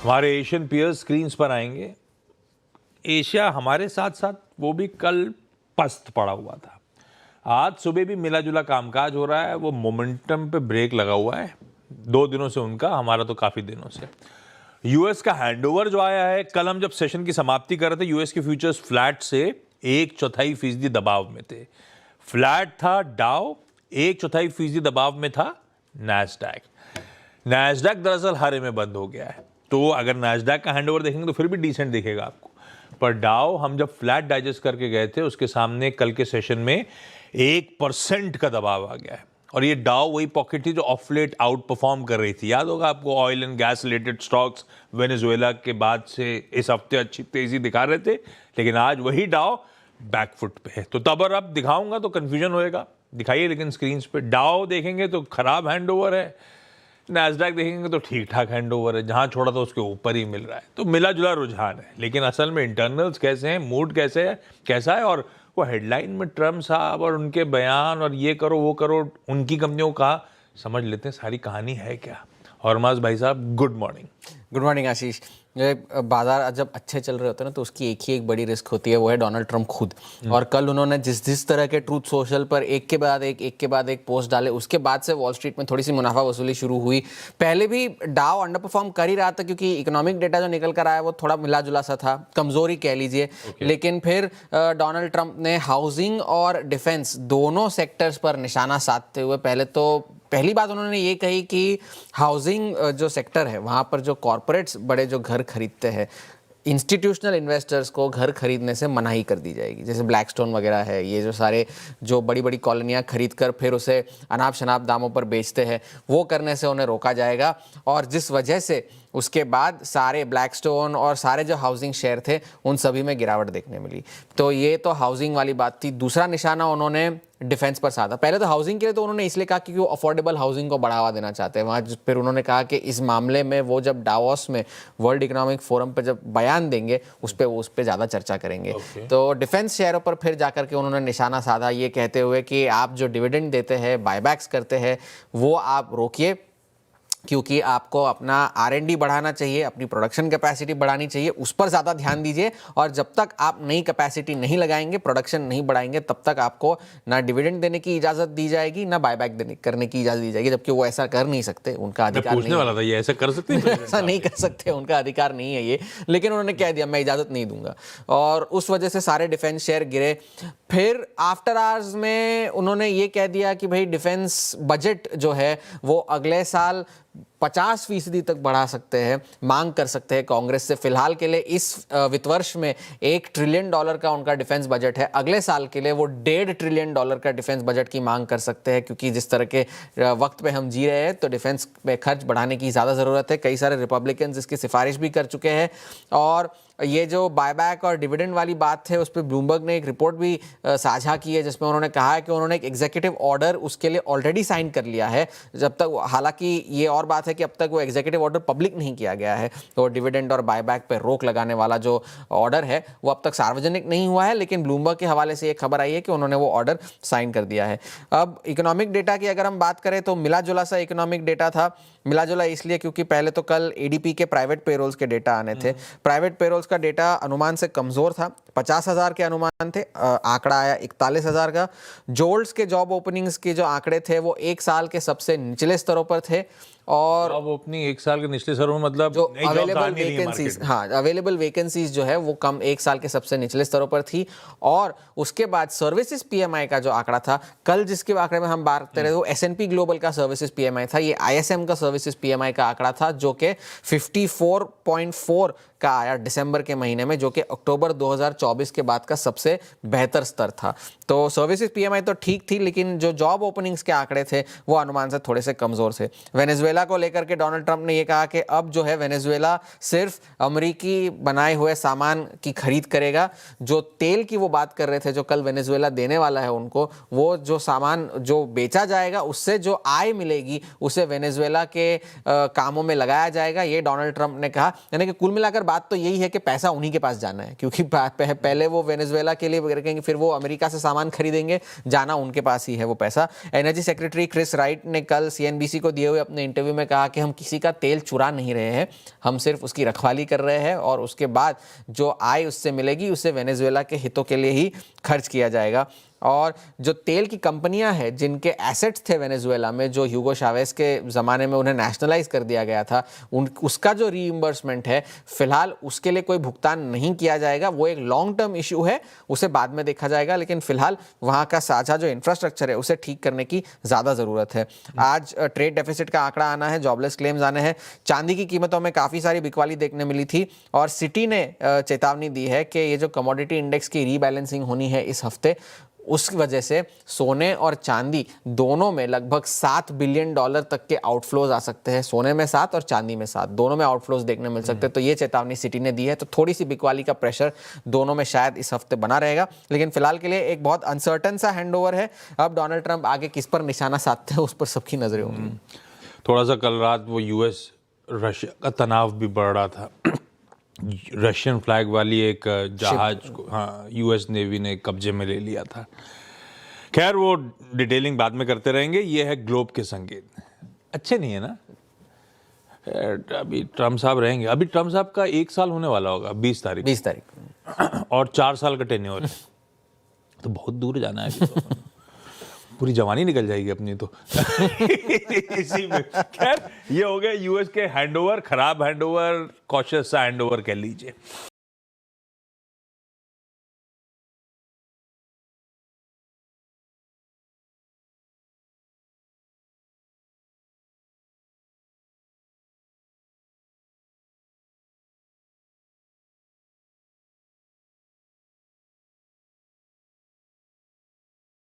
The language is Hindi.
हमारे एशियन पीयर्स स्क्रीन्स पर आएंगे। एशिया हमारे साथ साथ वो भी कल पस्त पड़ा हुआ था। आज सुबह भी मिला जुला कामकाज हो रहा है, वो मोमेंटम पे ब्रेक लगा हुआ है 2 दिनों से उनका, हमारा तो काफ़ी दिनों से। यूएस का हैंडओवर जो आया है, कल हम जब सेशन की समाप्ति कर रहे थे, यूएस के फ्यूचर्स फ्लैट से 1/4% दबाव में थे। फ्लैट था डाउ, 1/4% दबाव में था नैस्डैक। नैस्डैक दरअसल हरे में बंद हो गया है, तो अगर नैस्डैक का हैंडओवर देखेंगे तो फिर भी डिसेंट दिखेगा आपको। पर डाउ हम जब फ्लैट डाइजेस्ट करके गए थे, उसके सामने कल के सेशन में 1% का दबाव आ गया है। और ये डाउ वही पॉकेट थी जो ऑफ लेट आउट परफॉर्म कर रही थी। याद होगा आपको, oil and gas related stocks Venezuela के बाद से इस हफ्ते अच्छी तेजी दिखा रहे थे, लेकिन आज वही डाउ बैकफुट पे है। तो तब और अब दिखाऊंगा तो कंफ्यूजन होएगा, दिखाइए। लेकिन स्क्रीन पे डाउ देखेंगे तो खराब हैंडओवर है, नैस्डैक देखेंगे तो ठीक ठाक हैंडओवर है, जहां छोड़ा था उसके ऊपर ही मिल रहा है। तो मिला जुला रुझान है, लेकिन असल में इंटरनल्स कैसे हैं, मूड कैसा है, और वो हेडलाइन में ट्रम्प साहब और उनके बयान और ये करो वो करो उनकी कंपनियों का, समझ लेते हैं सारी कहानी है क्या। और माज भाई साहब, गुड मॉर्निंग। गुड मॉर्निंग आशीष। बाजार जब अच्छे चल रहे होते हैं ना, तो उसकी एक बड़ी रिस्क होती है, वो है डोनाल्ड ट्रंप खुद। और कल उन्होंने जिस तरह के ट्रूथ सोशल पर एक के बाद एक पोस्ट डाले, उसके बाद से वॉल स्ट्रीट में थोड़ी सी मुनाफा वसूली शुरू हुई। पहले भी डाउ अंडर परफॉर्म कर ही रहा था, क्योंकि इकोनॉमिक डेटा जो निकल कर आया वो थोड़ा मिला जुला सा था, कमजोरी कह लीजिए। लेकिन फिर डोनाल्ड ट्रंप ने हाउसिंग और डिफेंस दोनों सेक्टर्स पर निशाना साधते हुए पहली बात उन्होंने ये कही कि हाउसिंग जो सेक्टर है, वहाँ पर जो कॉरपोरेट्स बड़े जो घर खरीदते हैं, इंस्टीट्यूशनल इन्वेस्टर्स को घर खरीदने से मनाही कर दी जाएगी। जैसे ब्लैकस्टोन वगैरह है, ये जो सारे जो बड़ी बड़ी कॉलोनियाँ खरीद कर फिर उसे अनाप शनाप दामों पर बेचते हैं, वो करने से उन्हें रोका जाएगा। और जिस वजह से उसके बाद सारे ब्लैकस्टोन और सारे जो हाउसिंग शेयर थे, उन सभी में गिरावट देखने मिली। तो ये तो हाउसिंग वाली बात थी। दूसरा निशाना उन्होंने डिफेंस पर साधा। पहले तो हाउसिंग के लिए तो उन्होंने इसलिए कहा क्योंकि वो अफोर्डेबल हाउसिंग को बढ़ावा देना चाहते हैं वहाँ। फिर उन्होंने कहा कि इस मामले में वो जब डावोस में वर्ल्ड इकोनॉमिक फोरम पर जब बयान देंगे, उस पर ज़्यादा चर्चा करेंगे। तो डिफेंस शेयरों पर फिर जाकर के उन्होंने निशाना साधा, ये कहते हुए कि आप जो डिविडेंड देते हैं, बायबैक्स करते हैं, वो आप रोकिए, क्योंकि आपको अपना R&D बढ़ाना चाहिए, अपनी प्रोडक्शन कैपेसिटी बढ़ानी चाहिए, उस पर ज़्यादा ध्यान दीजिए। और जब तक आप नई कैपेसिटी नहीं लगाएंगे, प्रोडक्शन नहीं बढ़ाएंगे, तब तक आपको ना डिविडेंड देने की इजाज़त दी जाएगी, ना बायबैक करने की इजाज़त दी जाएगी। जबकि वो ऐसा कर नहीं सकते, उनका अधिकार नहीं पूछने वाला था, ये ऐसा कर सकते हैं? ऐसा नहीं कर सकते, उनका अधिकार नहीं है ये। लेकिन उन्होंने कह दिया मैं इजाज़त नहीं दूंगा, और उस वजह से सारे डिफेंस शेयर गिरे। फिर आफ्टर आवर्स में उन्होंने ये कह दिया कि भाई डिफेंस बजट जो है वो अगले साल 50% तक बढ़ा सकते हैं, मांग कर सकते हैं कांग्रेस से। फिलहाल के लिए इस वित्त वर्ष में $1 ट्रिलियन का उनका डिफेंस बजट है। अगले साल के लिए वो $1.5 ट्रिलियन का डिफेंस बजट की मांग कर सकते हैं, क्योंकि जिस तरह के वक्त पे हम जी रहे हैं, तो डिफेंस पे खर्च बढ़ाने की ज़्यादा ज़रूरत है। कई सारे रिपब्लिकन्स इसकी सिफारिश भी कर चुके हैं। और ये जो बायबैक और डिविडेंड वाली बात है, उस पर ब्लूमबर्ग ने एक रिपोर्ट भी साझा की है, जिसमें उन्होंने कहा है कि उन्होंने एक एग्जीक्यूटिव ऑर्डर उसके लिए ऑलरेडी साइन कर लिया है। जब तक, हालांकि ये और बात है कि अब तक वो एग्जीक्यूटिव ऑर्डर पब्लिक नहीं किया गया है, तो डिविडेंड और बायबैक पे रोक लगाने वाला जो ऑर्डर है वो अब तक सार्वजनिक नहीं हुआ है। लेकिन ब्लूमबर्ग के हवाले से एक खबर आई है कि उन्होंने वो ऑर्डर साइन कर दिया है। अब इकोनॉमिक डेटा की अगर हम बात करें, तो मिला जुला सा इकोनॉमिक डेटा था। मिला जुला इसलिए क्योंकि पहले तो कल एडीपी के प्राइवेट पेरोल्स के डेटा आने थे। प्राइवेट पेरोल्स का डेटा अनुमान से कमजोर था, 50,000 के अनुमान थे, आंकड़ा आया 41,000 का। जोल्ट्स के जॉब ओपनिंग्स के जो आंकड़े थे वो एक साल के सबसे निचले स्तरों पर थे। और जॉब ओपनिंग एक साल के निचले स्तरों में, मतलब जो अवेलेबल वैकेंसीज, हाँ अवेलेबल वैकेंसीज जो है वो कम, एक साल के सबसे निचले स्तरों पर थी। और उसके बाद सर्विसेज पीएमआई का जो आंकड़ा था कल, जिसके आंकड़े में हम बात कर रहे थे, वो S&P ग्लोबल का सर्विसेज पीएमआई था। ये ISM का सर्विसेज पीएमआई का आंकड़ा था, जो कि 54.4 का आया दिसंबर के महीने में, जो कि अक्टूबर 2024 के बाद का सबसे बेहतर स्तर था। तो सर्विसेज पीएमआई तो ठीक थी, लेकिन जो जॉब ओपनिंग्स के आंकड़े थे वो अनुमान से थोड़े से कमजोर थे। वेनेजुएला को लेकर के डोनाल्ड ट्रंप ने ये कहा कि अब जो है वेनेजुएला सिर्फ अमेरिकी बनाए हुए सामान की खरीद करेगा। जो तेल की वो बात कर रहे थे, जो कल वेनेजुएला देने वाला है उनको, वो जो सामान जो बेचा जाएगा, उससे जो आय मिलेगी उसे वेनेजुएला के कामों में लगाया जाएगा, ये डोनाल्ड ट्रंप ने कहा। यानी कि कुल मिलाकर बात तो यही है कि पैसा उन्हीं के पास जाना है, क्योंकि पहले वो वेनेजुएला के लिए रखेंगे, फिर वो अमेरिका से सामान खरीदेंगे, जाना उनके पास ही है वो पैसा। एनर्जी सेक्रेटरी क्रिस राइट ने कल CNBC को दिए हुए अपने इंटरव्यू में कहा कि हम किसी का तेल चुरा नहीं रहे हैं, हम सिर्फ उसकी रखवाली कर रहे हैं और उसके बाद जो आय उससे मिलेगी उसे वेनेजुएला के हितों के लिए ही खर्च किया जाएगा। और जो तेल की कंपनियां हैं जिनके एसेट्स थे वेनेजुएला में, जो ह्यूगो चावेज के ज़माने में उन्हें नेशनलाइज कर दिया गया था, उसका जो रीइंबर्समेंट है फिलहाल उसके लिए कोई भुगतान नहीं किया जाएगा। वो एक लॉन्ग टर्म इशू है, उसे बाद में देखा जाएगा, लेकिन फिलहाल वहाँ का साझा जो इंफ्रास्ट्रक्चर है उसे ठीक करने की ज़्यादा ज़रूरत है। आज ट्रेड डेफिसिट का आंकड़ा आना है, जॉबलेस क्लेम्स आने हैं, चांदी की कीमतों में काफ़ी सारी बिकवाली देखने मिली थी और सिटी ने चेतावनी दी है कि ये जो कमोडिटी इंडेक्स की रीबैलेंसिंग होनी है इस हफ्ते, उस वजह से सोने और चांदी दोनों में लगभग $7 बिलियन तक के आउटफ्लोज आ सकते हैं। सोने में 7 और चांदी में 7, दोनों में आउटफ्लोज देखने मिल सकते हैं। तो ये चेतावनी सिटी ने दी है, तो थोड़ी सी बिकवाली का प्रेशर दोनों में शायद इस हफ्ते बना रहेगा, लेकिन फिलहाल के लिए एक बहुत अनसर्टन सा हैंडओवर है। अब डोनाल्ड ट्रंप आगे किस पर निशाना साधते हैं उस पर सबकी नजरें होंगी। थोड़ा सा कल रात वो US रशिया का तनाव भी बढ़ रहा था। रशियन फ्लैग वाली एक जहाज को US नेवी ने कब्जे में ले लिया था। खैर वो डिटेलिंग बाद में करते रहेंगे। ये है ग्लोब के संकेत, अच्छे नहीं है ना। अभी ट्रम्प साहब रहेंगे, अभी ट्रम्प साहब का 1 साल होने वाला होगा 20 तारीख और 4 साल का टेन्योर है, तो बहुत दूर जाना है अभी तो। पूरी जवानी निकल जाएगी अपनी तो। इसी में खैर ये हो गया US के हैंडओवर, खराब हैंडओवर, कॉशियस सा हैंडओवर कह लीजिए।